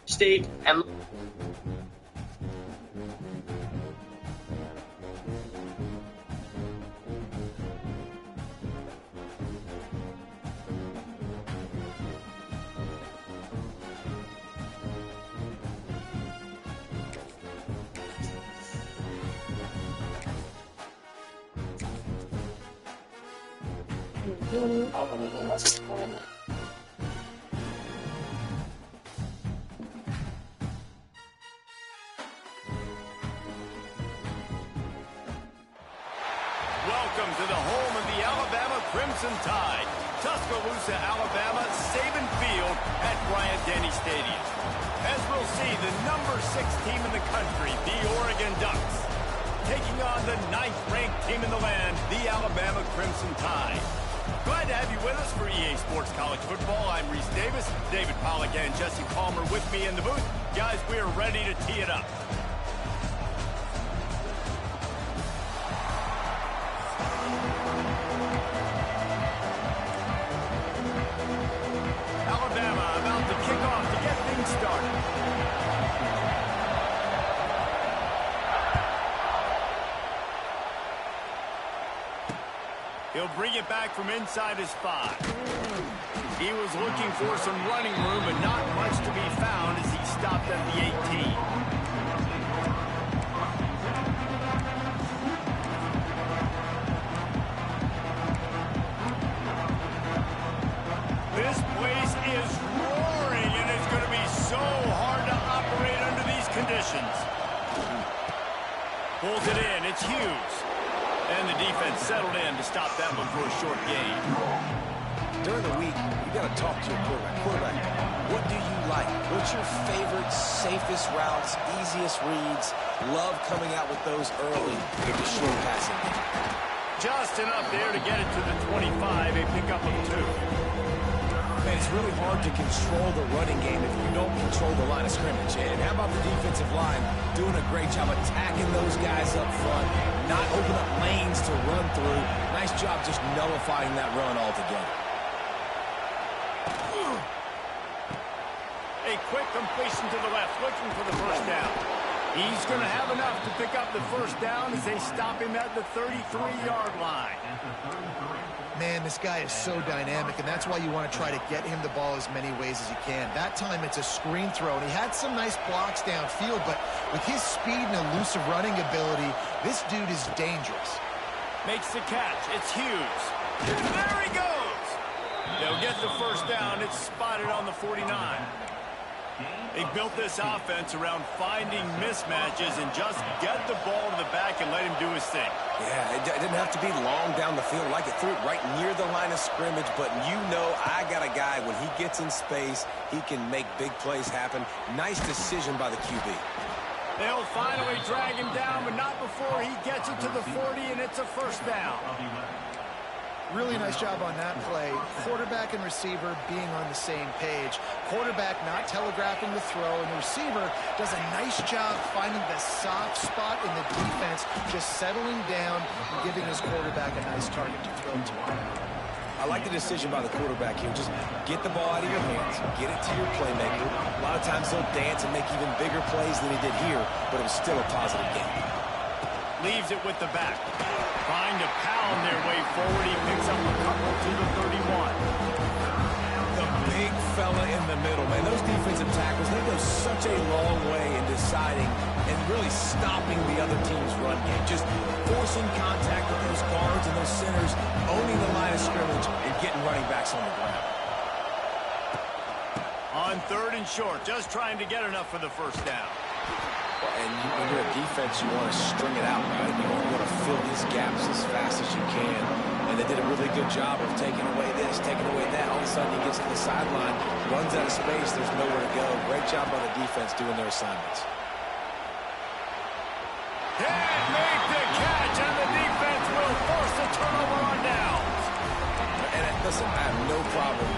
State and Welcome to the home of the Alabama Crimson Tide, Tuscaloosa, Alabama, Saban Field at Bryant-Denny Stadium. As we'll see, the number 6 team in the country, the Oregon Ducks, taking on the 9th-ranked team in the land, the Alabama Crimson Tide. Glad to have you with us for EA Sports College Football. I'm Reese Davis, David Pollack and Jesse Palmer with me in the booth. Guys, we are ready to tee it up. Alabama about to kick off to get things started. He'll bring it back from inside his 5. He was looking for some running room, but not much to be found as he stopped at the 18. This place is roaring, and it's going to be so hard to operate under these conditions. Pulls it in. It's Hughes. And the defense settled in to stop that one for a short gain. During the week, you got to talk to your quarterback. Quarterback, what do you like? What's your favorite, safest routes, easiest reads? Love coming out with those early with the short passing game. Just enough there to get it to the 25, a pickup of 2. Man, it's really hard to control the running game if you don't control the line of scrimmage. And how about the defensive line doing a great job attacking those guys up front, not open up lanes to run through. Nice job just nullifying that run altogether. A quick completion to the left, looking for the first down. He's going to have enough to pick up the first down as they stop him at the 33-yard line. Man, this guy is so dynamic, and that's why you want to try to get him the ball as many ways as you can. That time, it's a screen throw, and he had some nice blocks downfield, but with his speed and elusive running ability, this dude is dangerous. Makes the catch. It's Hughes. There he goes. They'll get the first down. It's spotted on the 49. They built this offense around finding mismatches and just get the ball to the back and let him do his thing. Yeah, it didn't have to be long down the field. Like it threw it right near the line of scrimmage, but you know I got a guy, when he gets in space, he can make big plays happen. Nice decision by the QB. They'll finally drag him down, but not before he gets it to the 40, and it's a first down. Really nice job on that play. Quarterback and receiver being on the same page. Quarterback not telegraphing the throw, and the receiver does a nice job finding the soft spot in the defense, just settling down and giving his quarterback a nice target to throw to. I like the decision by the quarterback here. Just get the ball out of your hands, get it to your playmaker. A lot of times they'll dance and make even bigger plays than he did here, but it was still a positive game. Leaves it with the back. Trying to pound their way forward. He picks up a couple to the 31. The big fella in the middle, man. Those defensive tackles, they go such a long way in deciding and really stopping the other team's run game. Just forcing contact with those guards and those centers, owning the line of scrimmage, and getting running backs on the ground. On 3rd and short, just trying to get enough for the first down. And when you're a defense, you want to string it out, right? You want to fill these gaps as fast as you can. And they did a really good job of taking away this, taking away that. All of a sudden, he gets to the sideline, runs out of space. There's nowhere to go. Great job by the defense doing their assignments. Can't make the catch, and the defense will force the turnover on downs. And listen, I have no problem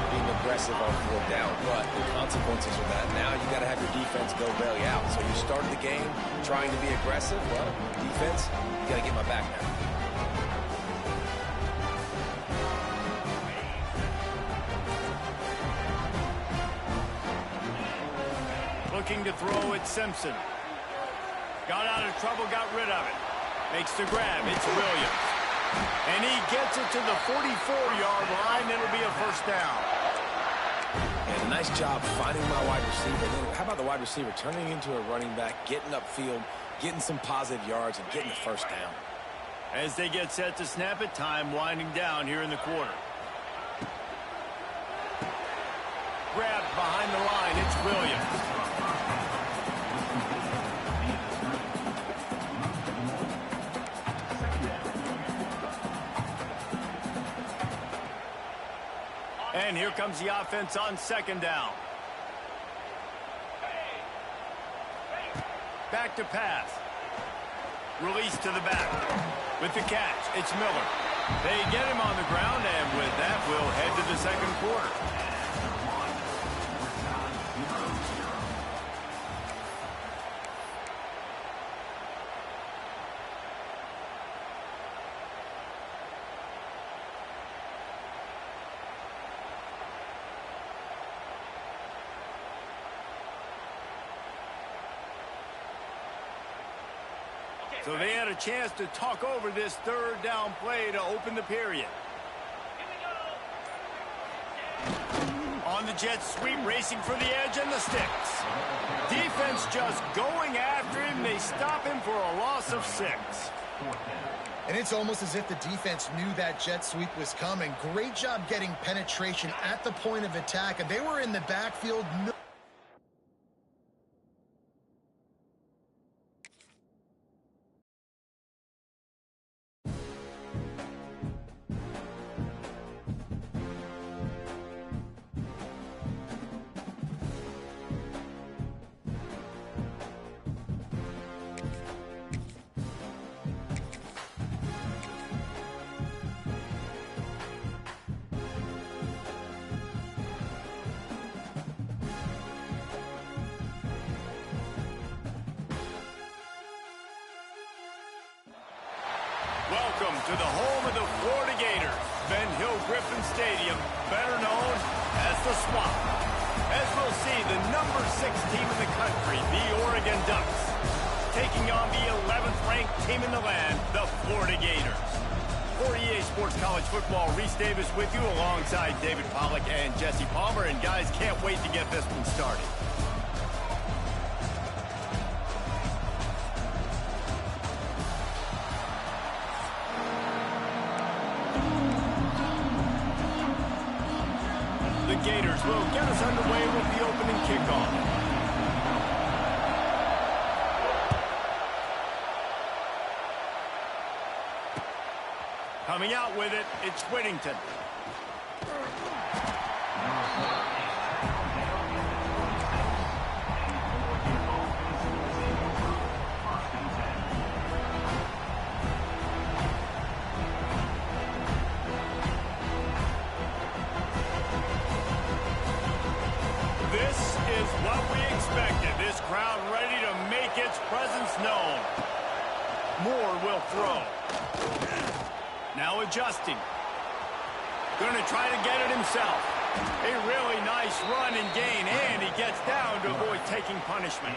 being aggressive on 4th down, but the consequences of that, now you got to have your defense go bail you out. So you started the game trying to be aggressive. Well, defense, you got to get my back now. Looking to throw it, Simpson. Got out of trouble, got rid of it. Makes the grab. It's Williams. And he gets it to the 44-yard line. It'll be a first down. And a nice job finding my wide receiver. And then how about the wide receiver turning into a running back, getting upfield, getting some positive yards, and getting the first down. As they get set to snap it, time winding down here in the quarter. Grabbed behind the line. It's Williams. And here comes the offense on second down. Back to pass. Release to the back. With the catch, it's Miller. They get him on the ground, and with that, we'll head to the second quarter. So they had a chance to talk over this third down play to open the period. On the jet sweep, racing for the edge and the sticks. Defense just going after him. They stop him for a loss of 6. And it's almost as if the defense knew that jet sweep was coming. Great job getting penetration at the point of attack. And they were in the backfield. Welcome to the home of the Florida Gators, Ben Hill Griffin Stadium, better known as the Swamp. As we'll see, the number 6 team in the country, the Oregon Ducks, taking on the 11th ranked team in the land, the Florida Gators. For EA Sports College Football, Reese Davis with you alongside David Pollack and Jesse Palmer. And guys, can't wait to get this one started. The Gators will get us underway with the opening kickoff. Coming out with it, it's Whittington. This is what we expected. This crowd ready to make its presence known. Moore will throw. Now adjusting. Going to try to get it himself. A really nice run and gain, and he gets down to avoid taking punishment.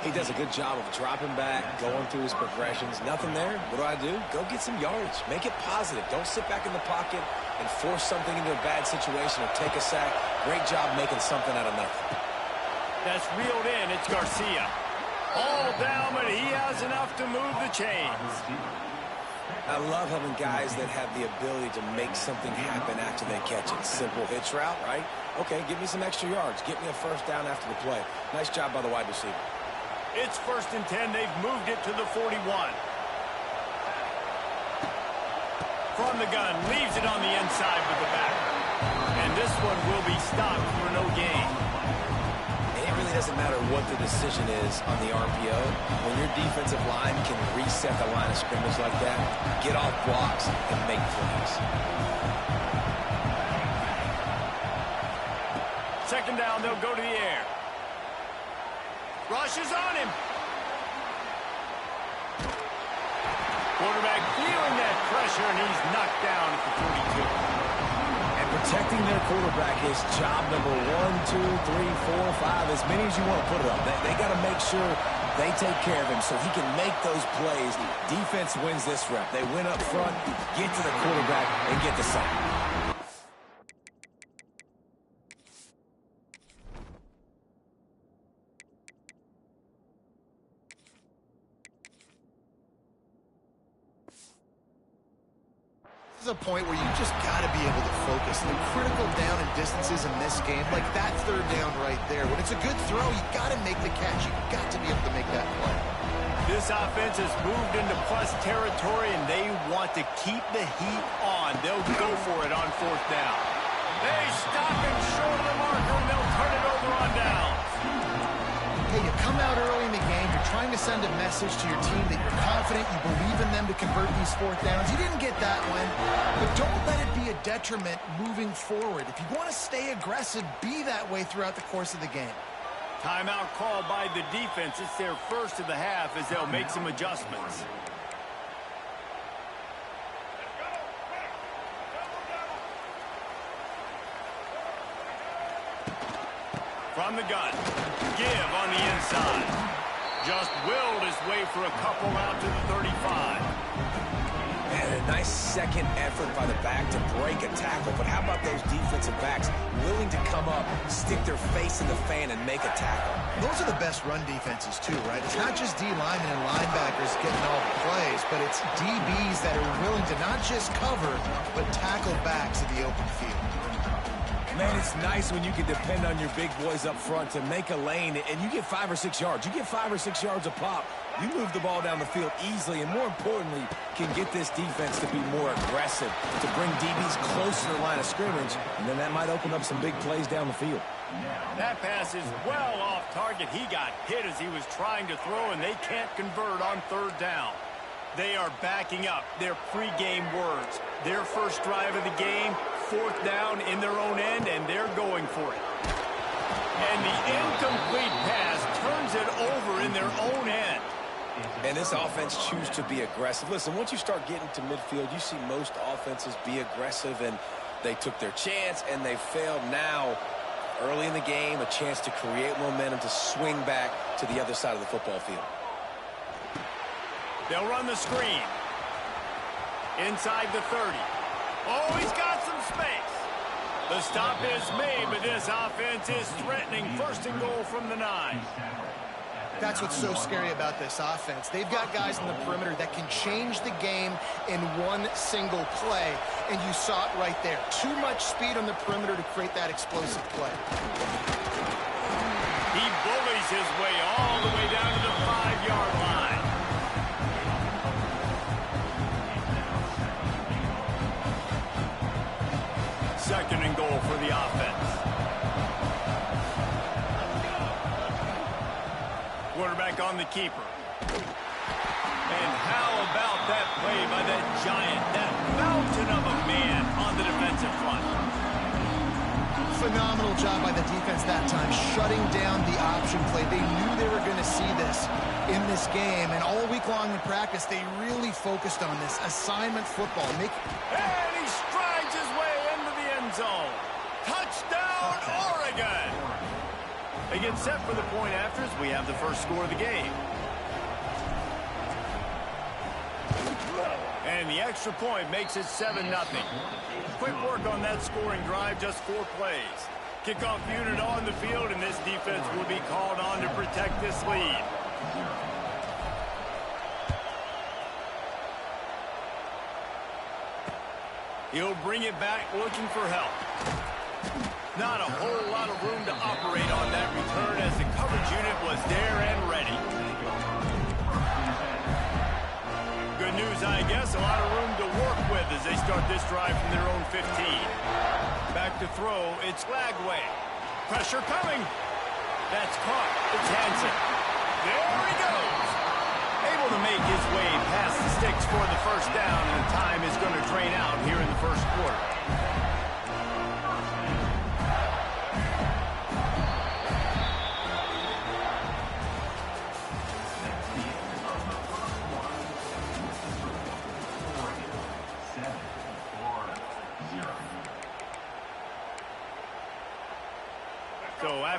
He does a good job of dropping back, going through his progressions. Nothing there. What do? Go get some yards. Make it positive. Don't sit back in the pocket and force something into a bad situation or take a sack. Great job making something out of nothing. That's reeled in. It's Garcia. All down, but he has enough to move the chains. I love having guys that have the ability to make something happen after they catch it. Simple hitch route, right? Okay, give me some extra yards. Get me a first down after the play. Nice job by the wide receiver. It's 1st and 10. They've moved it to the 41. From the gun, leaves it on the inside with the back. And this one will be stopped for no gain. And it really doesn't matter what the decision is on the RPO. When your defensive line can reset the line of scrimmage like that, get off blocks and make plays. Second down, they'll go to the air. Rush is on him. Quarterback feeling that pressure, and he's knocked down at the 42. And Protecting their quarterback is job number 1, 2, 3, 4, 5, as many as you want to put it up. They got to make sure they take care of him so he can make those plays. Defense wins this rep. They win up front, get to the quarterback, and get the sack. This is a point where you just got to be able to focus. The critical down and distances in this game, like that third down right there. When it's a good throw, you got to make the catch. You got to be able to make that play. This offense has moved into plus territory, and they want to keep the heat on. They'll go for it on fourth down. They stop him short of the marker, and they'll turn it over on down. Hey, you come out early in the game, you're trying to send a message to your team that you're confident, you believe in them to convert these fourth downs. You didn't get that one, but don't let it be a detriment moving forward. If you want to stay aggressive, be that way throughout the course of the game. Timeout called by the defense. It's their first of the half as they'll make some adjustments. From the gun, give on the inside. Just willed his way for a couple out to the 35. And a nice second effort by the back to break a tackle. But how about those defensive backs willing to come up, stick their face in the fan, and make a tackle? Those are the best run defenses, too, right? It's not just D linemen and linebackers getting all the plays, but it's DBs that are willing to not just cover, but tackle backs in the open field. Man, it's nice when you can depend on your big boys up front to make a lane, and you get 5 or 6 yards. You get 5 or 6 yards a pop. You move the ball down the field easily, and more importantly, can get this defense to be more aggressive, to bring DBs closer to the line of scrimmage, and then that might open up some big plays down the field. That pass is well off target. He got hit as he was trying to throw, and they can't convert on third down. They are backing up their pregame words. Their first drive of the game, fourth down in their own end, and they're going for it. And the incomplete pass turns it over in their own end. And this offense chooses to be aggressive. Listen, once you start getting to midfield, you see most offenses be aggressive, and they took their chance, and they failed. Now, early in the game, a chance to create momentum, to swing back to the other side of the football field. They'll run the screen. Inside the 30. Oh, he's got some space. The stop is made, but this offense is threatening. First and goal from the 9. That's what's so scary about this offense. They've got guys in the perimeter that can change the game in one single play, and you saw it right there. Too much speed on the perimeter to create that explosive play. He bullies his way all the way down to the 5-yard line. Second and goal for the offense. Quarterback on the keeper. And how about that play by that giant, that mountain of a man on the defensive front? Phenomenal job by the defense that time, shutting down the option play. They knew they were going to see this in this game, and all week long in practice, they really focused on this assignment football. And he strides his way into the end zone. Touchdown, Oregon! They get set for the point after as we have the first score of the game. And the extra point makes it 7-0. Quick work on that scoring drive, just 4 plays. Kickoff unit on the field, and this defense will be called on to protect this lead. He'll bring it back looking for help. Not a whole lot of room to operate on that return as the coverage unit was there and ready. Good news, I guess, a lot of room to work with as they start this drive from their own 15. Back to throw, it's Lagway. Pressure coming. That's caught. It's Hansen. There he goes. Able to make his way past the sticks for the first down, and the time is going to drain out here in the first quarter.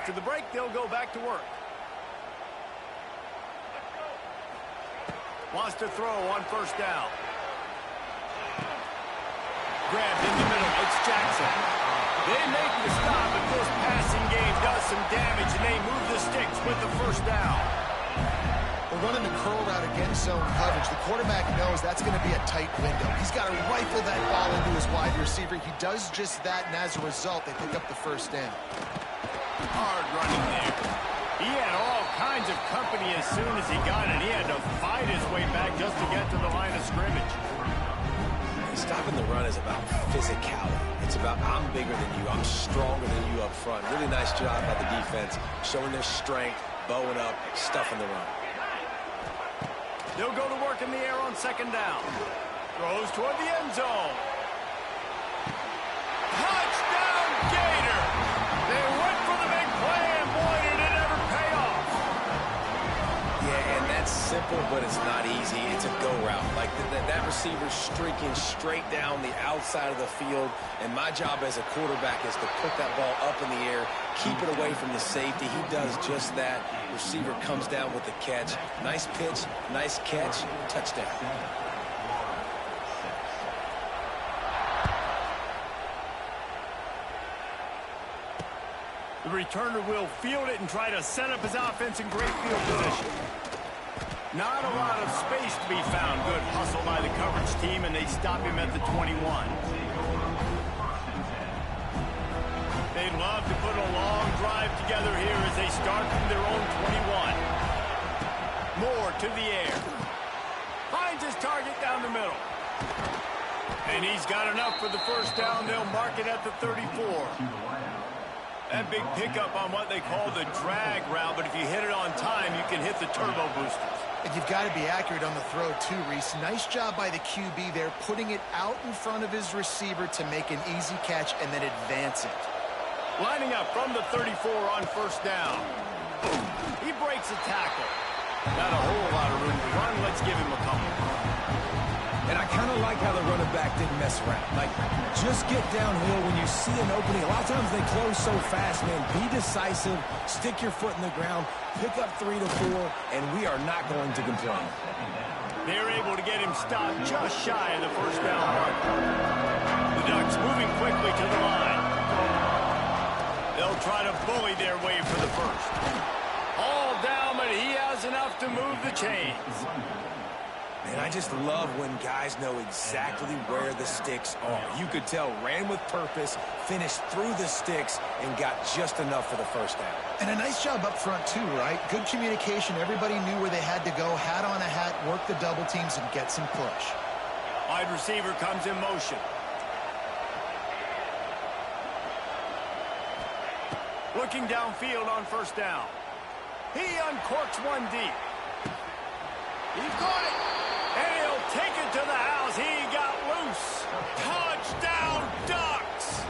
After the break, they'll go back to work. Wants to throw on first down. Grabbed in the middle. It's Jackson. They make the stop, but this passing game does some damage, and they move the sticks with the first down. We're running the curl route against zone coverage. The quarterback knows that's going to be a tight window. He's got to rifle that ball into his wide receiver. He does just that, and as a result, they pick up the first down. Hard running there. He had all kinds of company as soon as he got it. He had to fight his way back just to get to the line of scrimmage. Stopping the run is about physicality. It's about I'm bigger than you, I'm stronger than you up front. Really nice job by the defense, showing their strength, bowing up, stuffing the run. They'll go to work in the air on second down. Throws toward the end zone. Touchdown, Gator! They went for the big play, and boy, did it ever pay off. Yeah, and that's simple, but it's not easy. It's a go route. Like that receiver's streaking straight down the outside of the field, and my job as a quarterback is to put that ball up in the air, keep it away from the safety. He does just that. Receiver comes down with the catch. Nice pitch, nice catch, touchdown. The returner will field it and try to set up his offense in great field position. Not a lot of space to be found. Good hustle by the coverage team, and they stop him at the 21. They'd love to put a long drive together here as they start from their own 21. Moore to the air. Finds his target down the middle. And he's got enough for the first down. They'll mark it at the 34. That big pickup on what they call the drag route, but if you hit it on time, you can hit the turbo boosters. And you've got to be accurate on the throw, too, Reese. Nice job by the QB there, putting it out in front of his receiver to make an easy catch and then advance it. Lining up from the 34 on first down. He breaks a tackle. Not a whole lot of room to run. Let's give him a couple. And I kind of like how the running back didn't mess around. Like, just get downhill when you see an opening. A lot of times they close so fast, man. Be decisive, stick your foot in the ground, pick up 3 to 4, and we are not going to complain. They're able to get him stopped just shy of the first down mark. The Ducks moving quickly to the line. They'll try to bully their way for the first. All down, but he has enough to move the chains. And I just love when guys know exactly where the sticks are. You could tell, ran with purpose, finished through the sticks, and got just enough for the first down. And a nice job up front, too, right? Good communication. Everybody knew where they had to go, hat on a hat, work the double teams, and get some push. Wide receiver comes in motion. Looking downfield on first down. He uncorks one deep. He caught it. And he'll take it to the house. He got loose. Touchdown, Ducks!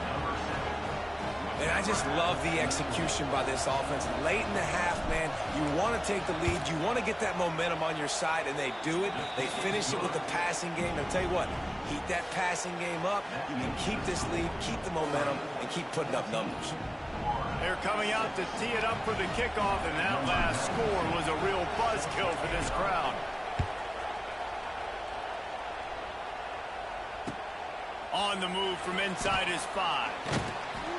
And I just love the execution by this offense. Late in the half, man, you want to take the lead. You want to get that momentum on your side, and they do it. They finish it with the passing game. I'll tell you what, heat that passing game up. You can keep this lead, keep the momentum, and keep putting up numbers. They're coming out to tee it up for the kickoff, and that last score was a real buzzkill for this crowd. On the move from inside his 5.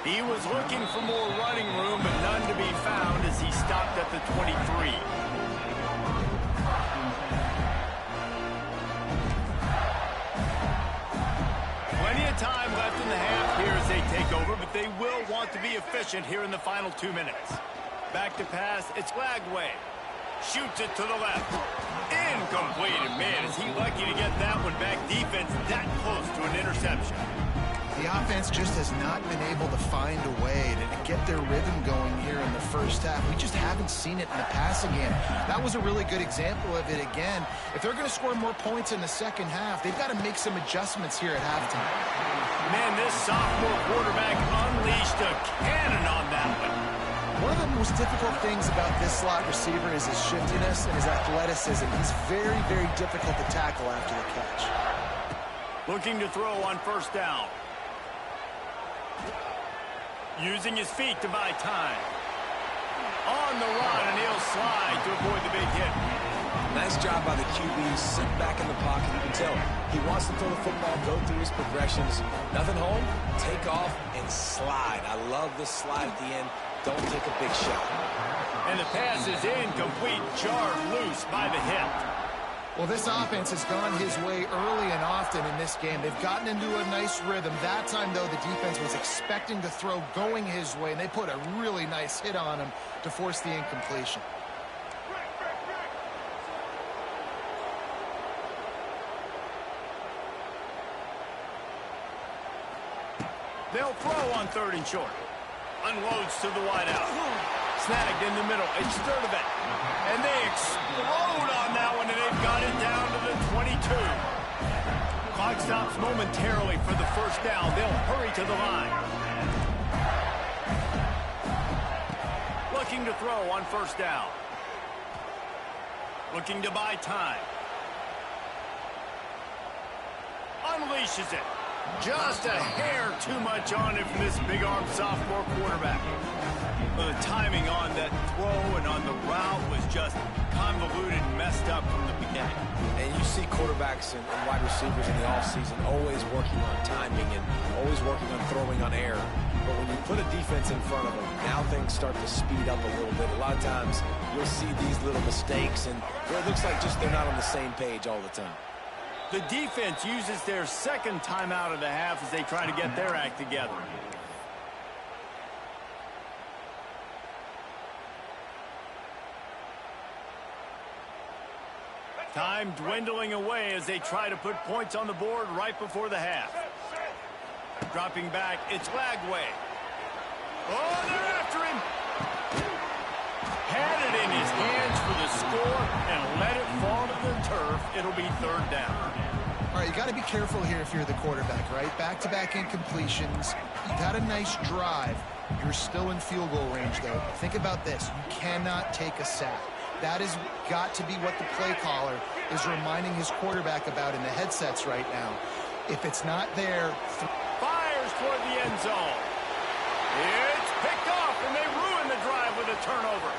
He was looking for more running room, but none to be found as he stopped at the 23. Plenty of time left in the half here as they take over, but they will want to be efficient here in the final 2 minutes. Back to pass, it's Lagway. Shoots it to the left. Incomplete, and man, is he lucky to get that one back. Defense that close to an interception. The offense just has not been able to find a way to get their rhythm going here in the first half. We just haven't seen it in the passing game. That was a really good example of it again. If they're going to score more points in the second half, they've got to make some adjustments here at halftime. Man, this sophomore quarterback unleashed a cannon on that one. One of the most difficult things about this slot receiver is his shiftiness and his athleticism. He's very, very difficult to tackle after the catch. Looking to throw on first down. Using his feet to buy time. On the run, and he'll slide to avoid the big hit. Nice job by the QB. Sit back in the pocket. You can tell he wants to throw the football, go through his progressions. Nothing home, take off, and slide. I love the slide at the end. Don't take a big shot. And the pass is incomplete, jarred loose by the hip. Well, this offense has gone his way early and often in this game. They've gotten into a nice rhythm. That time, though, the defense was expecting to throw going his way, and they put a really nice hit on him to force the incompletion. They'll throw on 3rd and short. Unloads to the wideout. Snagged in the middle. It's Sturdivant. And they explode on that one, and they've got it down to the 22. Clock stops momentarily for the first down. They'll hurry to the line. Looking to throw on 1st down. Looking to buy time. Unleashes it. Just a hair too much on it from this big-arm sophomore quarterback. Well, the timing on that throw and on the route was just convoluted and messed up from the beginning. And you see quarterbacks and wide receivers in the offseason always working on timing and always working on throwing on air. But when you put a defense in front of them, now things start to speed up a little bit. A lot of times you'll see these little mistakes, and it looks like just they're not on the same page all the time. The defense uses their 2nd timeout of the half as they try to get their act together. Time dwindling away as they try to put points on the board right before the half. Dropping back, it's Lagway. Oh, they're after him. Had it in his hands for the score and let it fall to the turf. It'll be 3rd down. All right, you got to be careful here if you're the quarterback, right? Back-to-back incompletions. You got a nice drive. You're still in field goal range, though. Think about this. You cannot take a sack. That has got to be what the play caller is reminding his quarterback about in the headsets right now. If it's not there... Fires toward the end zone. It's picked off, and they ruin the drive with a turnover.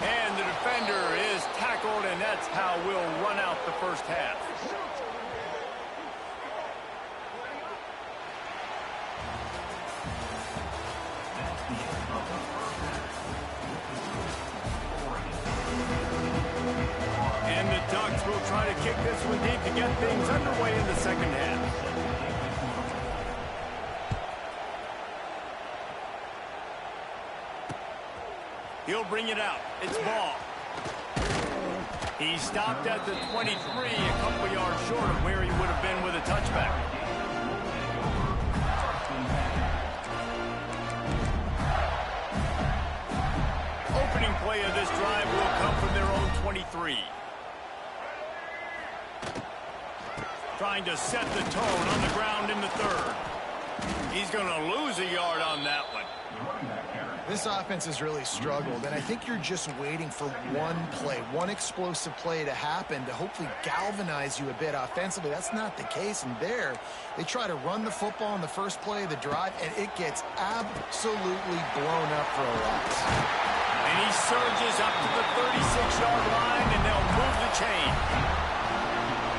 And the defender is tackled, and that's how we'll run out the first half. And the Ducks will try to kick this one deep to get things underway in the 2nd half. He'll bring it out. It's Ball. He stopped at the 23, a couple yards short of where he would have been with a touchback. Opening play of this drive will come from their own 23. Trying to set the tone on the ground in the 3rd. He's going to lose a yard on that one. This offense has really struggled, and I think you're just waiting for one play, one explosive play to happen to hopefully galvanize you a bit offensively. That's not the case, and there, they try to run the football in the first play of the drive, and it gets absolutely blown up for a loss. And he surges up to the 36-yard line, and they'll move the chain.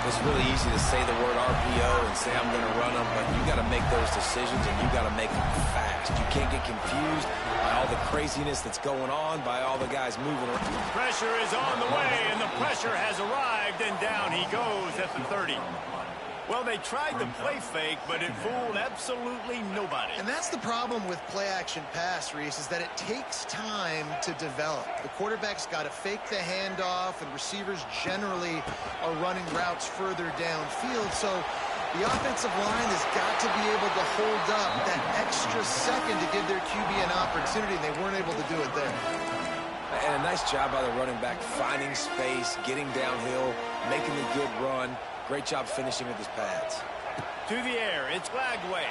It's really easy to say the word RPO and say I'm going to run them, but you got to make those decisions, and you got to make them fast. You can't get confused by all the craziness that's going on, by all the guys moving around. Pressure is on the way, and the pressure has arrived, and down he goes at the 30. Well, they tried the play fake, but it fooled absolutely nobody. And that's the problem with play-action pass, Reese, is that it takes time to develop. The quarterback's got to fake the handoff, and receivers generally are running routes further downfield. So the offensive line has got to be able to hold up that extra second to give their QB an opportunity. They weren't able to do it there. And a nice job by the running back, finding space, getting downhill, making a good run. Great job finishing with his pads. To the air, it's Lagway.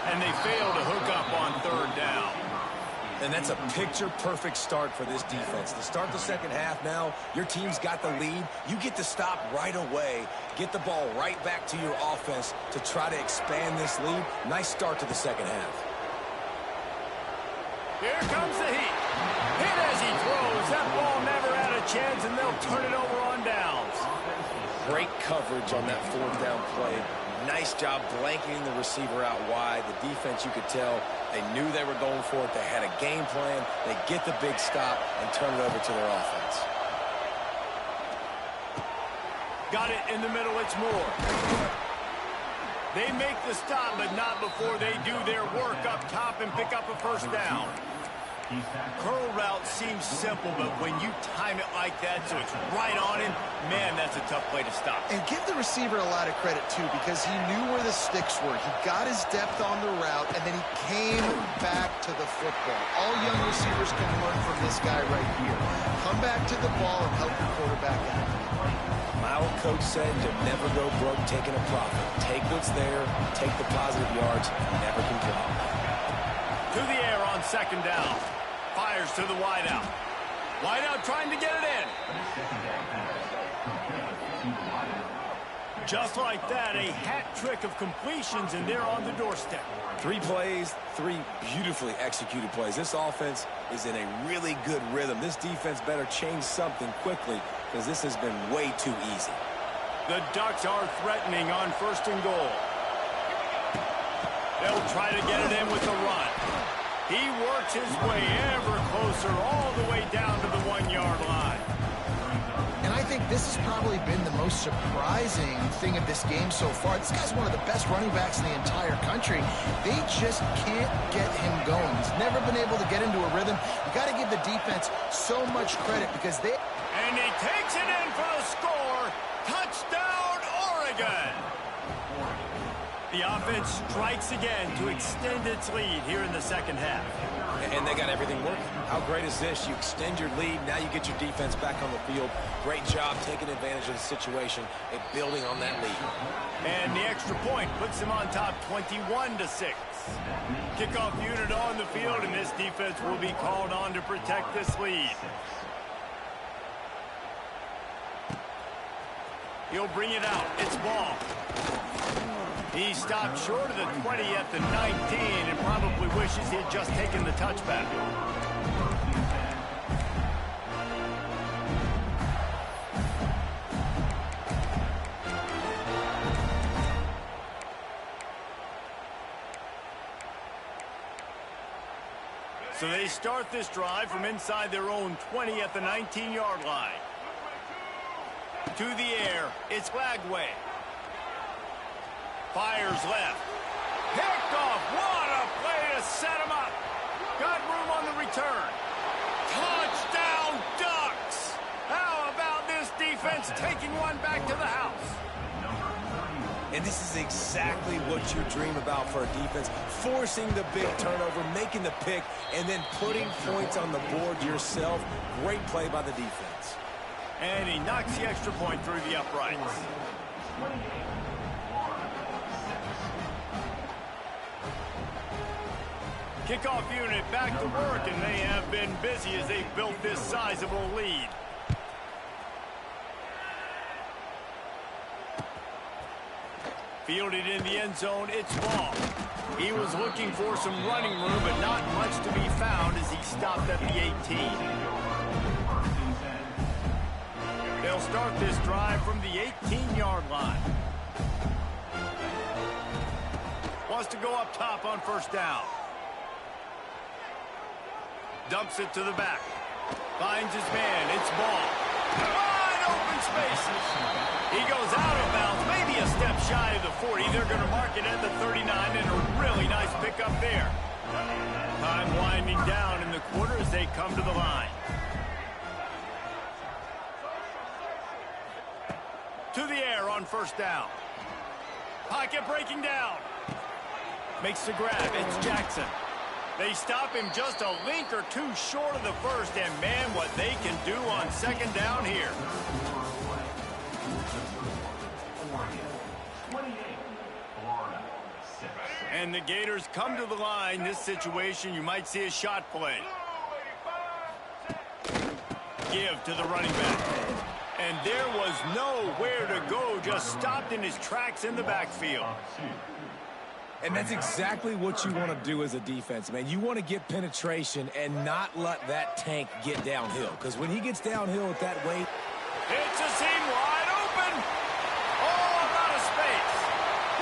And they fail to hook up on 3rd down. And that's a picture-perfect start for this defense. To start the 2nd half now, your team's got the lead. You get to stop right away, get the ball right back to your offense to try to expand this lead. Nice start to the 2nd half. Here comes the heat. Hit as he throws. That ball never had a chance, and they'll turn it over on downs. Great coverage on that fourth down play. Nice job blanketing the receiver out wide. The defense, you could tell, they knew they were going for it. They had a game plan. They get the big stop and turn it over to their offense. Got it in the middle. It's Moore. They make the stop, but not before they do their work up top and pick up a first down. Curl route seems simple, but when you time it like that so it's right on him, man, that's a tough play to stop. And give the receiver a lot of credit, too, because he knew where the sticks were. He got his depth on the route, and then he came back to the football. All young receivers can learn from this guy right here. Come back to the ball and help your quarterback out. My old coach said you'll never go broke taking a profit. Take what's there, take the positive yards, never complain. To the air on second down. Fires to the wideout. Wideout trying to get it in. Just like that, a hat trick of completions, and they're on the doorstep. 3 plays, 3 beautifully executed plays. This offense is in a really good rhythm. This defense better change something quickly because this has been way too easy. The Ducks are threatening on first and goal. They'll try to get it in with the run. He works his way ever closer all the way down to the 1-yard line. And I think this has probably been the most surprising thing of this game so far. This guy's one of the best running backs in the entire country. They just can't get him going. He's never been able to get into a rhythm. You got to give the defense so much credit because they... And he takes it in for the score. Touchdown, Oregon! The offense strikes again to extend its lead here in the second half. And they got everything working. How great is this? You extend your lead, now you get your defense back on the field. Great job taking advantage of the situation and building on that lead. And the extra point puts them on top 21-6. Kickoff unit on the field, and this defense will be called on to protect this lead. He'll bring it out. It's Ball. He stopped short of the 20 at the 19 and probably wishes he had just taken the touchback. So they start this drive from inside their own 20 at the 19-yard line. To the air, it's Lagway. Fires left. Picked off. What a play to set him up. Got room on the return. Touchdown, Ducks. How about this defense taking one back to the house? And this is exactly what you dream about for a defense. Forcing the big turnover, making the pick, and then putting points on the board yourself. Great play by the defense. And he knocks the extra point through the uprights. Kickoff unit back to work, and they have been busy as they've built this sizable lead. Fielded in the end zone, it's Ball. He was looking for some running room, but not much to be found as he stopped at the 18. They'll start this drive from the 18-yard line. Wants to go up top on first down. Dumps it to the back. Finds his man. It's Ball. Wide open spaces. He goes out of bounds, maybe a step shy of the 40. They're going to mark it at the 39, and a really nice pickup there. Time winding down in the quarter as they come to the line. To the air on first down. Pocket breaking down. Makes the grab. It's Jackson. They stop him just a link or two short of the first, and man, what they can do on second down here. And the Gators come to the line. This situation, you might see a shot play. Give to the running back. And there was nowhere to go, just stopped in his tracks in the backfield. And that's exactly what you want to do as a defense, man. You want to get penetration and not let that tank get downhill. Because when he gets downhill at that weight... It's a seam wide open. All out of space.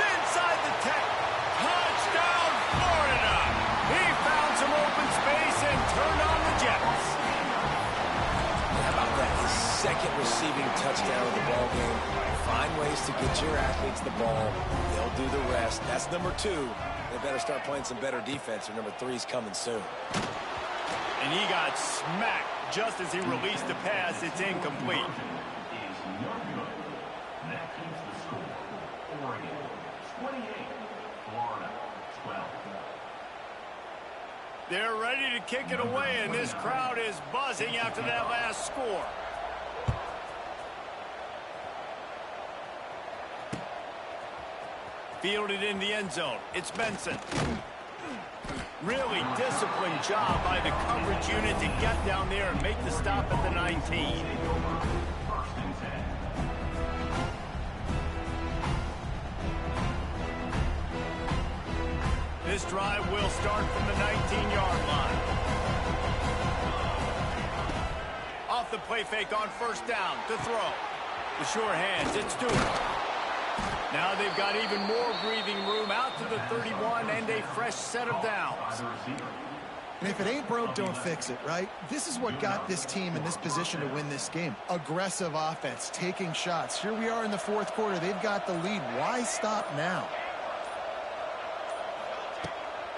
Inside the 10. Touchdown, Florida. He found some open space and turned on the Jets. How about that? His second receiving touchdown of the ball game. Find ways to get your athletes the ball. They'll do the rest. That's number 2. They better start playing some better defense, or number 3's coming soon. And he got smacked just as he released the pass. It's incomplete. That keeps the score. Oregon 28, Florida 12. They're ready to kick it away, and this crowd is buzzing after that last score. Fielded in the end zone. It's Benson. Really disciplined job by the coverage unit to get down there and make the stop at the 19. This drive will start from the 19-yard line. Off the play fake on first down to throw. The sure hands, it's Stewart. Now they've got even more breathing room out to the 31 and a fresh set of downs. And if it ain't broke, don't fix it, right? This is what got this team in this position to win this game. Aggressive offense, taking shots. Here we are in the fourth quarter. They've got the lead. Why stop now?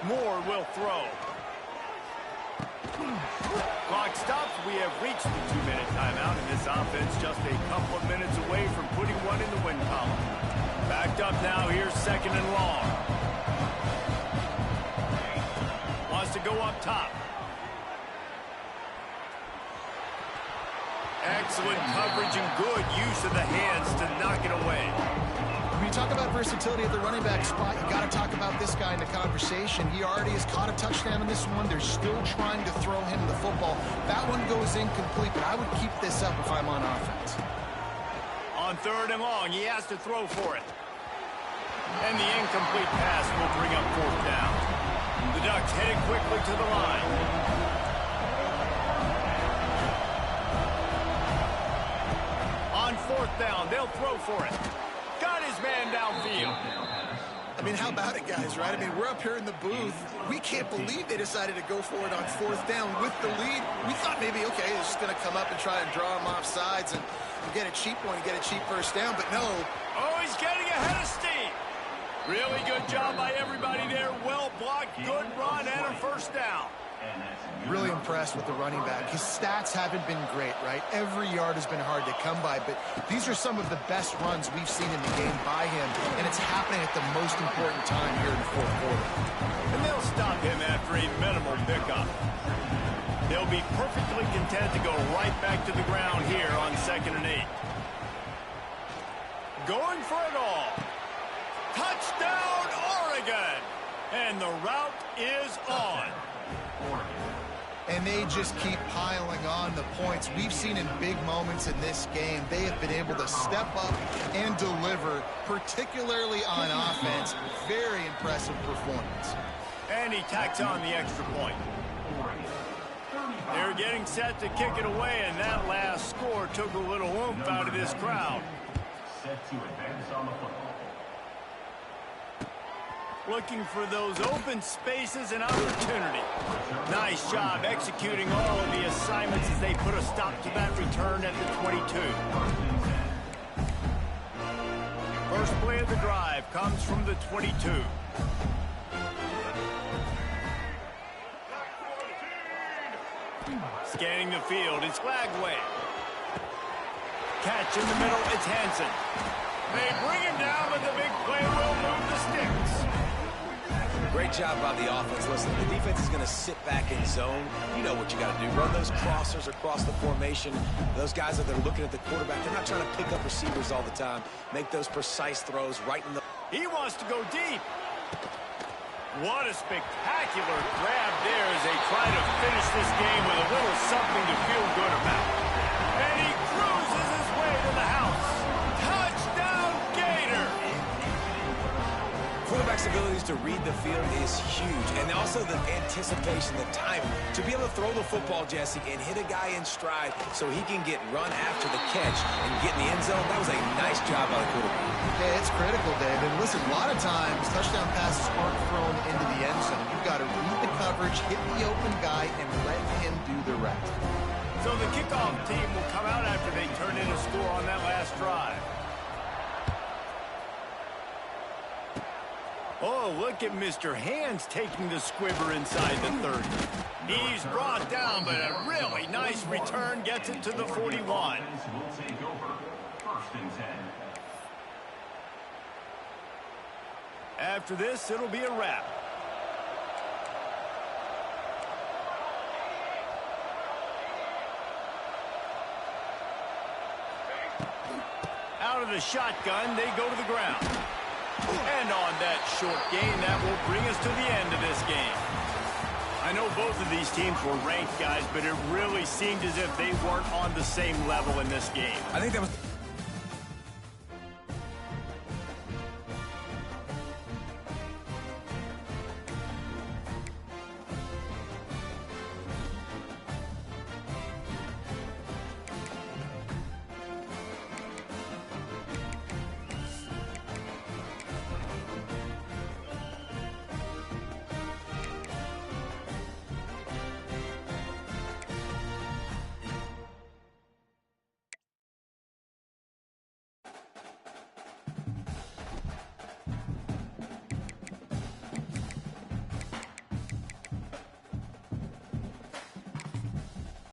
Moore will throw. Clock stops. We have reached the 2-minute timeout, and this offense just a couple of minutes away from putting one in the win column. Backed up now. Here's second and long. Wants to go up top. Excellent coverage and good use of the hands to knock it away. When you talk about versatility at the running back spot, you got to talk about this guy in the conversation. He already has caught a touchdown in this one. They're still trying to throw him the football. That one goes incomplete, but I would keep this up if I'm on offense. On third and long, he has to throw for it. And the incomplete pass will bring up fourth down. The Ducks headed quickly to the line. On fourth down, they'll throw for it. Got his man downfield. I mean, how about it, guys, right? I mean, we're up here in the booth. We can't believe they decided to go for it on fourth down with the lead. We thought maybe, okay, they're just going to come up and try and draw him off sides and get a cheap one and get a cheap first down, but no. Oh, he's getting ahead of steam. Really good job by everybody there. Well blocked, good run, and a first down. Really impressed with the running back. His stats haven't been great, right? Every yard has been hard to come by, but these are some of the best runs we've seen in the game by him, and it's happening at the most important time here in the fourth quarter. And they'll stop him after a minimal pickup. They'll be perfectly content to go right back to the ground here on 2nd and 8. Going for it all. Touchdown, Oregon! And the route is on. And they just keep piling on the points. We've seen in big moments in this game, they have been able to step up and deliver, particularly on offense. Very impressive performance. And he tacks on the extra point. They're getting set to kick it away, and that last score took a little oomph out of this crowd. Set to advance on the football. Looking for those open spaces and opportunity. Nice job executing all of the assignments as they put a stop to that return at the 22. First play of the drive comes from the 22. Scanning the field, it's Lagway. Catch in the middle, it's Hansen. They bring him down, but the big play will move the sticks. Great job by the offense. Listen, the defense is going to sit back in zone. You know what you got to do. Run those crossers across the formation. Those guys that are looking at the quarterback, they're not trying to pick up receivers all the time. Make those precise throws right in the... He wants to go deep. What a spectacular grab there as they try to finish this game with a little something to feel good about. And he cruises his way to the house. Touchdown, Gator! Quarterback's abilities abilities to read the field is huge. And also the anticipation, the timing. To be able to throw the football, Jesse, and hit a guy in stride so he can get run after the catch and get in the end zone, that was a nice job by the quarterback. Yeah, it's critical, Dave. And listen, a lot of times touchdown passes aren't thrown into the end zone. You've got to read the coverage, hit the open guy, and let him do the rest. So the kickoff team will come out after they turn in a score on that last drive. Oh, look at Mr. Hands taking the squibber inside the 30. He's brought down, but a really nice return gets it to the 41. Will take over. 1st and 10. After this, it'll be a wrap. Out of the shotgun, they go to the ground. And on that short gain, that will bring us to the end of this game. I know both of these teams were ranked, guys, but it really seemed as if they weren't on the same level in this game. I think that was...